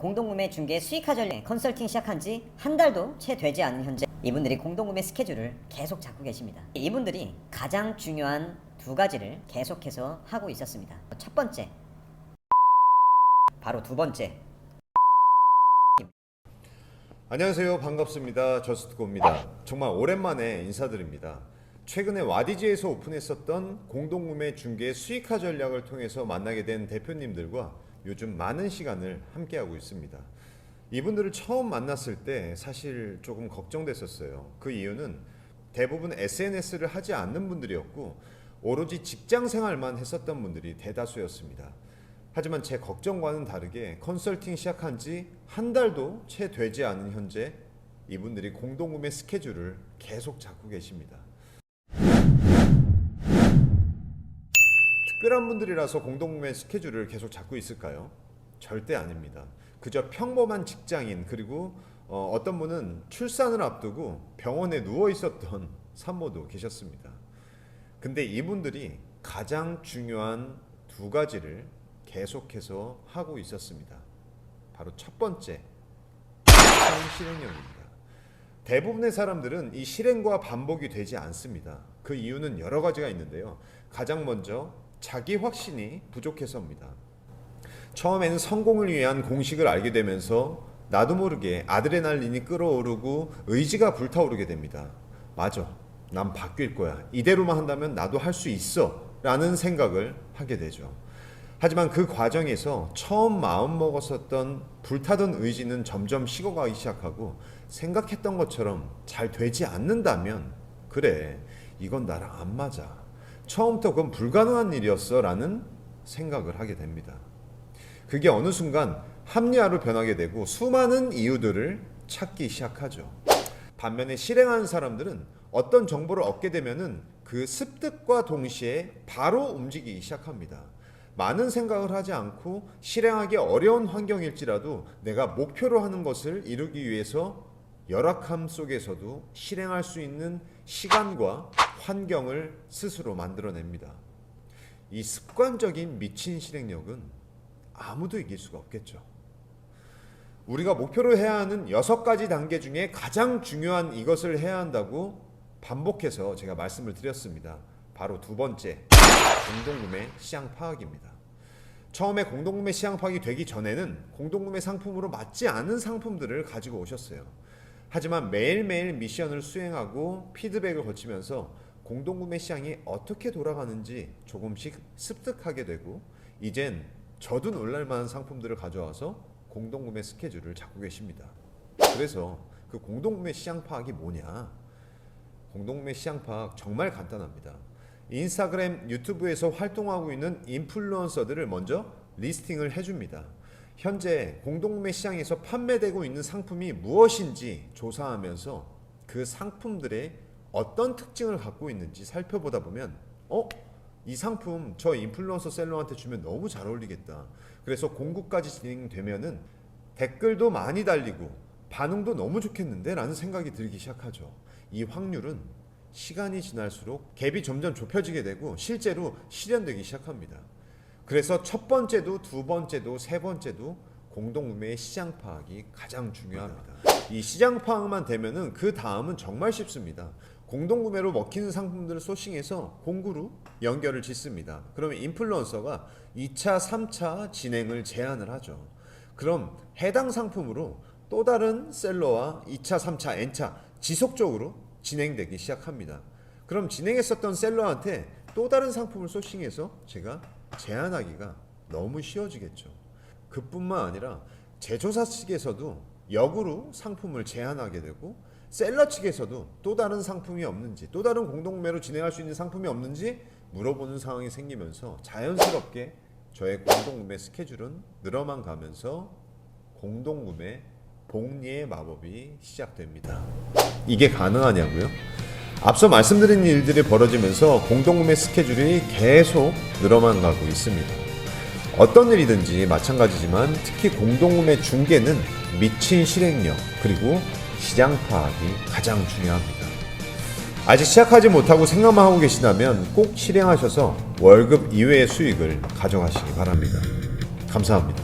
공동구매 중개 수익화 전략 컨설팅 시작한 지 한 달도 채 되지 않은 현재 이분들이 공동구매 스케줄을 계속 잡고 계십니다. 이분들이 가장 중요한 두 가지를 계속해서 하고 있었습니다. 첫 번째, 바로 두 번째. 안녕하세요. 반갑습니다. 저스트고입니다. 정말 오랜만에 인사드립니다. 최근에 와디즈에서 오픈했었던 공동구매 중개 수익화 전략을 통해서 만나게 된 대표님들과 요즘 많은 시간을 함께하고 있습니다. 이분들을 처음 만났을 때 사실 조금 걱정됐었어요. 그 이유는 대부분 SNS를 하지 않는 분들이었고 오로지 직장 생활만 했었던 분들이 대다수였습니다. 하지만 제 걱정과는 다르게 컨설팅 시작한 지 한 달도 채 되지 않은 현재 이분들이 공동구매 스케줄을 계속 잡고 계십니다. 특별한 분들이라서 공동구매 스케줄을 계속 잡고 있을까요? 절대 아닙니다. 그저 평범한 직장인, 그리고 어떤 분은 출산을 앞두고 병원에 누워 있었던 산모도 계셨습니다. 근데 이분들이 가장 중요한 두 가지를 계속해서 하고 있었습니다. 바로 첫 번째, 실행력입니다. 대부분의 사람들은 이 실행과 반복이 되지 않습니다. 그 이유는 여러 가지가 있는데요. 가장 먼저 자기 확신이 부족해서입니다. 처음에는 성공을 위한 공식을 알게 되면서 나도 모르게 아드레날린이 끌어오르고 의지가 불타오르게 됩니다. 맞아, 난 바뀔 거야. 이대로만 한다면 나도 할 수 있어 라는 생각을 하게 되죠. 하지만 그 과정에서 처음 마음먹었었던 불타던 의지는 점점 식어가기 시작하고 생각했던 것처럼 잘 되지 않는다면 그래, 이건 나랑 안 맞아. 처음부터 그건 불가능한 일이었어 라는 생각을 하게 됩니다. 그게 어느 순간 합리화로 변하게 되고 수많은 이유들을 찾기 시작하죠. 반면에 실행하는 사람들은 어떤 정보를 얻게 되면은 그 습득과 동시에 바로 움직이기 시작합니다. 많은 생각을 하지 않고 실행하기 어려운 환경일지라도 내가 목표로 하는 것을 이루기 위해서 열악함 속에서도 실행할 수 있는 시간과 환경을 스스로 만들어냅니다. 이 습관적인 미친 실행력은 아무도 이길 수가 없겠죠. 우리가 목표로 해야 하는 6가지 단계 중에 가장 중요한 이것을 해야 한다고 반복해서 제가 말씀을 드렸습니다. 바로 두 번째, 공동구매 시장 파악입니다. 처음에 공동구매 시장 파악이 되기 전에는 공동구매 상품으로 맞지 않은 상품들을 가지고 오셨어요. 하지만 매일매일 미션을 수행하고 피드백을 거치면서 공동구매 시장이 어떻게 돌아가는지 조금씩 습득하게 되고 이젠 저도 놀랄만한 상품들을 가져와서 공동구매 스케줄을 잡고 계십니다. 그래서 그 공동구매 시장 파악이 뭐냐? 공동구매 시장 파악 정말 간단합니다. 인스타그램, 유튜브에서 활동하고 있는 인플루언서들을 먼저 리스팅을 해줍니다. 현재 공동구매 시장에서 판매되고 있는 상품이 무엇인지 조사하면서 그 상품들의 어떤 특징을 갖고 있는지 살펴보다 보면 이 상품 저 인플루언서 셀러한테 주면 너무 잘 어울리겠다. 그래서 공구까지 진행되면은 댓글도 많이 달리고 반응도 너무 좋겠는데 라는 생각이 들기 시작하죠. 이 확률은 시간이 지날수록 갭이 점점 좁혀지게 되고 실제로 실현되기 시작합니다. 그래서 첫 번째도 두 번째도 세 번째도 공동구매의 시장 파악이 가장 중요합니다. 이 시장 파악만 되면은 그 다음은 정말 쉽습니다. 공동구매로 먹히는 상품들을 소싱해서 공구로 연결을 짓습니다. 그러면 인플루언서가 2차, 3차 진행을 제안을 하죠. 그럼 해당 상품으로 또 다른 셀러와 2차, 3차, N차 지속적으로 진행되기 시작합니다. 그럼 진행했었던 셀러한테 또 다른 상품을 소싱해서 제가 제안하기가 너무 쉬워지겠죠. 그뿐만 아니라 제조사 측에서도 역으로 상품을 제안하게 되고 셀러 측에서도 또 다른 상품이 없는지, 또 다른 공동구매로 진행할 수 있는 상품이 없는지 물어보는 상황이 생기면서 자연스럽게 저의 공동구매 스케줄은 늘어만 가면서 공동구매 복리의 마법이 시작됩니다. 이게 가능하냐고요? 앞서 말씀드린 일들이 벌어지면서 공동구매 스케줄이 계속 늘어만 가고 있습니다. 어떤 일이든지 마찬가지지만 특히 공동구매 중개는 미친 실행력 그리고 시장 파악이 가장 중요합니다. 아직 시작하지 못하고 생각만 하고 계시다면 꼭 실행하셔서 월급 이외의 수익을 가져가시기 바랍니다. 감사합니다.